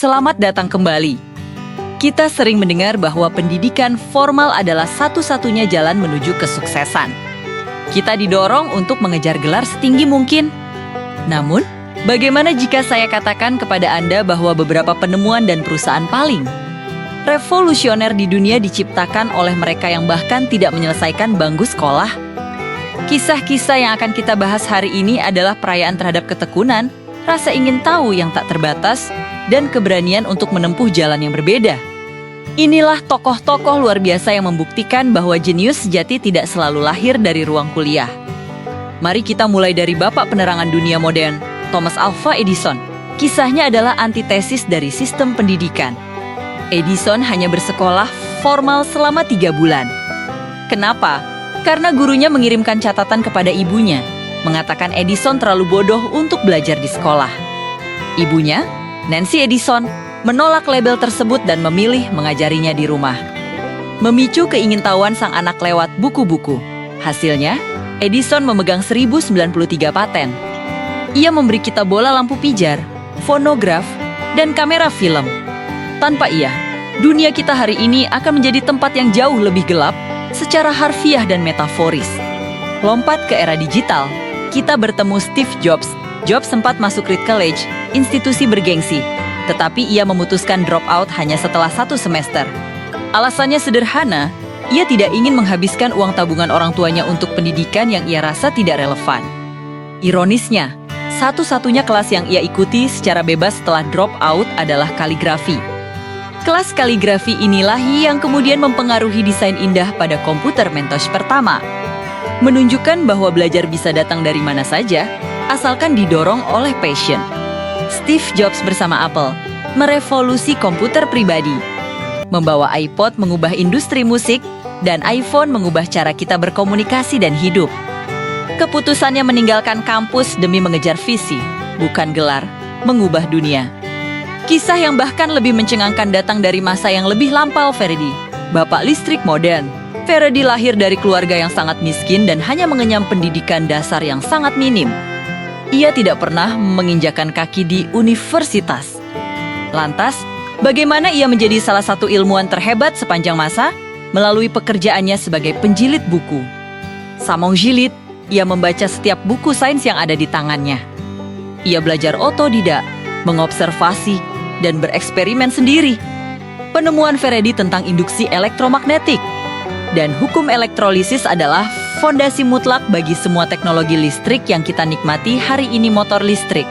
Selamat datang kembali. Kita sering mendengar bahwa pendidikan formal adalah satu-satunya jalan menuju kesuksesan. Kita didorong untuk mengejar gelar setinggi mungkin. Namun, bagaimana jika saya katakan kepada Anda bahwa beberapa penemuan dan perusahaan paling revolusioner di dunia diciptakan oleh mereka yang bahkan tidak menyelesaikan bangku sekolah? Kisah-kisah yang akan kita bahas hari ini adalah perayaan terhadap ketekunan, rasa ingin tahu yang tak terbatas, dan keberanian untuk menempuh jalan yang berbeda. Inilah tokoh-tokoh luar biasa yang membuktikan bahwa jenius sejati tidak selalu lahir dari ruang kuliah. Mari kita mulai dari bapak penerangan dunia modern, Thomas Alva Edison. Kisahnya adalah antitesis dari sistem pendidikan. Edison hanya bersekolah formal selama 3 bulan. Kenapa? Karena gurunya mengirimkan catatan kepada ibunya, mengatakan Edison terlalu bodoh untuk belajar di sekolah. Ibunya, Nancy Edison, menolak label tersebut dan memilih mengajarinya di rumah. Memicu keingintahuan sang anak lewat buku-buku. Hasilnya, Edison memegang 1093 paten. Ia memberi kita bola lampu pijar, fonograf, dan kamera film. Tanpa ia, dunia kita hari ini akan menjadi tempat yang jauh lebih gelap secara harfiah dan metaforis. Lompat ke era digital, kita bertemu Steve Jobs. Jobs sempat masuk Reed College, institusi bergengsi, tetapi ia memutuskan drop out hanya setelah 1 semester. Alasannya sederhana, ia tidak ingin menghabiskan uang tabungan orang tuanya untuk pendidikan yang ia rasa tidak relevan. Ironisnya, satu-satunya kelas yang ia ikuti secara bebas setelah drop out adalah kaligrafi. Kelas kaligrafi inilah yang kemudian mempengaruhi desain indah pada komputer Macintosh pertama. Menunjukkan bahwa belajar bisa datang dari mana saja, asalkan didorong oleh passion. Steve Jobs bersama Apple merevolusi komputer pribadi. Membawa iPod mengubah industri musik, dan iPhone mengubah cara kita berkomunikasi dan hidup. Keputusannya meninggalkan kampus demi mengejar visi, bukan gelar, mengubah dunia. Kisah yang bahkan lebih mencengangkan datang dari masa yang lebih lampau Faraday, bapak listrik modern. Faraday lahir dari keluarga yang sangat miskin dan hanya mengenyam pendidikan dasar yang sangat minim. Ia tidak pernah menginjakan kaki di universitas. Lantas, bagaimana ia menjadi salah satu ilmuwan terhebat sepanjang masa? Melalui pekerjaannya sebagai penjilid buku. Sama jilid, ia membaca setiap buku sains yang ada di tangannya. Ia belajar otodidak, mengobservasi, dan bereksperimen sendiri. Penemuan Faraday tentang induksi elektromagnetik dan hukum elektrolisis adalah fondasi mutlak bagi semua teknologi listrik yang kita nikmati hari ini. Motor listrik,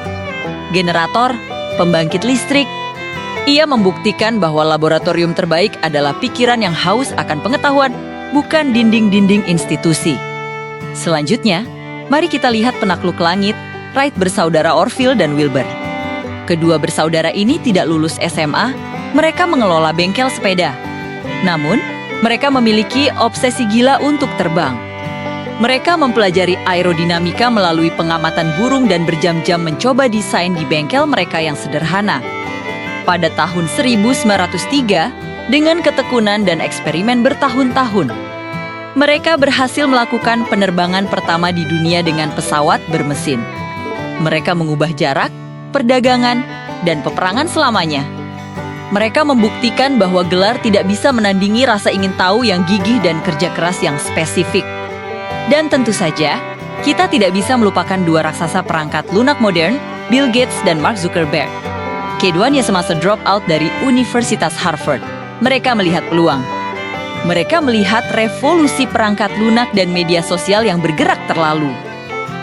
generator, pembangkit listrik. Ia membuktikan bahwa laboratorium terbaik adalah pikiran yang haus akan pengetahuan, bukan dinding-dinding institusi. Selanjutnya, mari kita lihat penakluk langit, Wright bersaudara Orville dan Wilbur. Kedua bersaudara ini tidak lulus SMA, mereka mengelola bengkel sepeda. Namun, mereka memiliki obsesi gila untuk terbang. Mereka mempelajari aerodinamika melalui pengamatan burung dan berjam-jam mencoba desain di bengkel mereka yang sederhana. Pada tahun 1903, dengan ketekunan dan eksperimen bertahun-tahun, mereka berhasil melakukan penerbangan pertama di dunia dengan pesawat bermesin. Mereka mengubah jarak, perdagangan, dan peperangan selamanya. Mereka membuktikan bahwa gelar tidak bisa menandingi rasa ingin tahu yang gigih dan kerja keras yang spesifik. Dan tentu saja, kita tidak bisa melupakan dua raksasa perangkat lunak modern, Bill Gates dan Mark Zuckerberg. Keduanya semasa drop out dari Universitas Harvard. Mereka melihat peluang. Mereka melihat revolusi perangkat lunak dan media sosial yang bergerak terlalu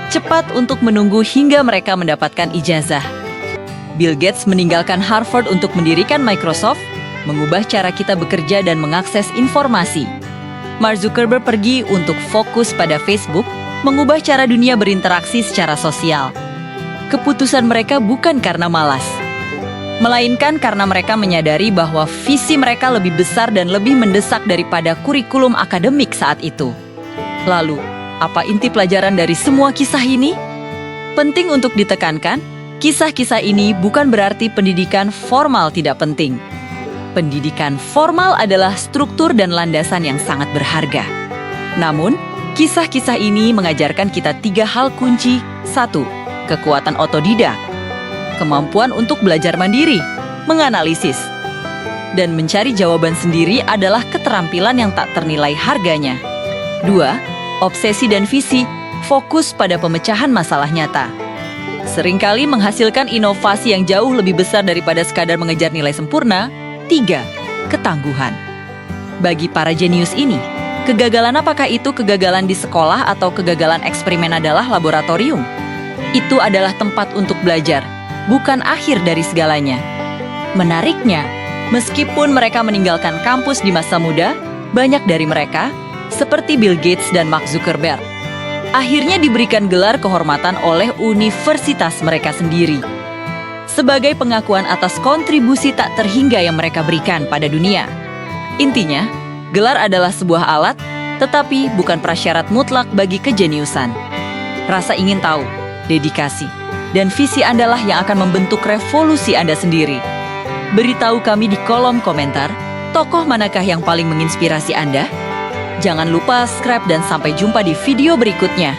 cepat untuk menunggu hingga mereka mendapatkan ijazah. Bill Gates meninggalkan Harvard untuk mendirikan Microsoft, mengubah cara kita bekerja dan mengakses informasi. Mark Zuckerberg pergi untuk fokus pada Facebook, mengubah cara dunia berinteraksi secara sosial. Keputusan mereka bukan karena malas, melainkan karena mereka menyadari bahwa visi mereka lebih besar dan lebih mendesak daripada kurikulum akademik saat itu. Lalu, apa inti pelajaran dari semua kisah ini? Penting untuk ditekankan, kisah-kisah ini bukan berarti pendidikan formal tidak penting. Pendidikan formal adalah struktur dan landasan yang sangat berharga. Namun, kisah-kisah ini mengajarkan kita 3 hal kunci. 1. Kekuatan otodidak. Kemampuan untuk belajar mandiri. menganalisis. Dan mencari jawaban sendiri adalah keterampilan yang tak ternilai harganya. 2. Obsesi dan visi, fokus pada pemecahan masalah nyata. Seringkali menghasilkan inovasi yang jauh lebih besar daripada sekadar mengejar nilai sempurna. 3. Ketangguhan. Bagi para jenius ini, kegagalan apakah itu kegagalan di sekolah atau kegagalan eksperimen adalah laboratorium? Itu adalah tempat untuk belajar, bukan akhir dari segalanya. Menariknya, meskipun mereka meninggalkan kampus di masa muda, banyak dari mereka, seperti Bill Gates dan Mark Zuckerberg, akhirnya diberikan gelar kehormatan oleh universitas mereka sendiri. Sebagai pengakuan atas kontribusi tak terhingga yang mereka berikan pada dunia. Intinya, gelar adalah sebuah alat, tetapi bukan prasyarat mutlak bagi kejeniusan. Rasa ingin tahu, dedikasi, dan visi Anda lah yang akan membentuk revolusi Anda sendiri. Beritahu kami di kolom komentar, tokoh manakah yang paling menginspirasi Anda? Jangan lupa subscribe dan sampai jumpa di video berikutnya.